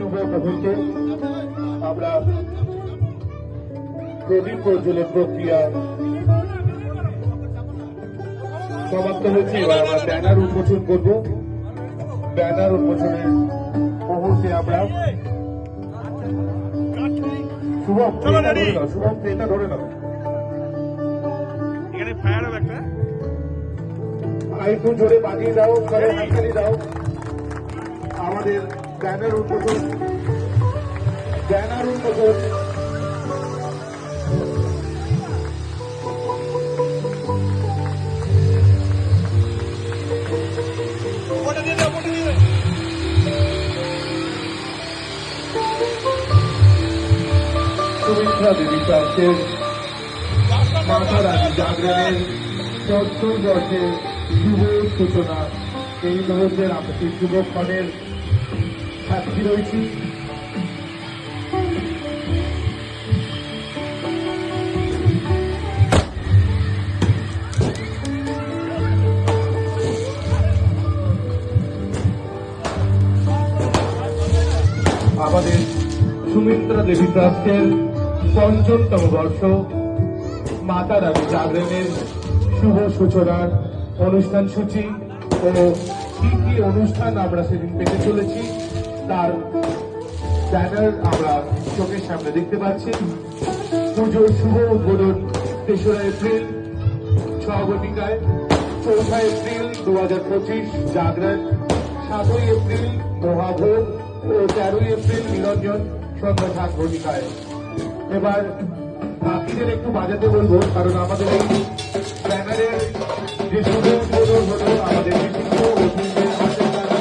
শুভ মুহূর্তে আমরা প্রদীপ প্রজ্বলন প্রক্রিয়া সমাপ্ত হয়েছে। এবার আমরা ব্যানার উন্মোচন করব। ব্যানার উন্মোচনের মুহূর্তে আমরা শুভম এটা ধরে নাও। এখানে ফায়ার হবে একটা, একটু জোরে বাজিয়ে দাও, করে হাততালি দাও। আমাদের ব্যানার উন্মোচন ওটা দিয়ে দাও, ওটা দিয়ে দাও। সুমিত্রা দেবী ট্রাস্টের মাতা রানী জাগরণের ৭০ বর্ষের শুভ সূচনা। এই মুহূর্তের আমরা সেই শুভক্ষণের সাক্ষী রয়েছি। আমাদের সুমিত্রা দেবী ট্রাস্টের ৫৫তম বর্ষ মাতা রানী জাগরণের শুভ সূচনার অনুষ্ঠান সূচি ও কি কি অনুষ্ঠান আমরা সেদিন পেতে চলেছি তার ব্যানার আমরা চোখের সামনে দেখতে পাচ্ছি। পুজোর শুভ উদ্বোধন ৩রা এপ্রিল ছগটিকায়, ৪ঠা এপ্রিল ২০২৫ জাগরণ, ৭ই এপ্রিল মহাভোগ ও ১৩ই এপ্রিল নিরঞ্জন সন্ধ্যা ৭ ঘটিকায়। এবার বাকিদের একটু বাজাতে বলবো, কারণ আমাদের এই ব্যানারের যে শুভ উদ্বোধন হলো আমাদের বিশিষ্ট অতিথিদের হাতে তারা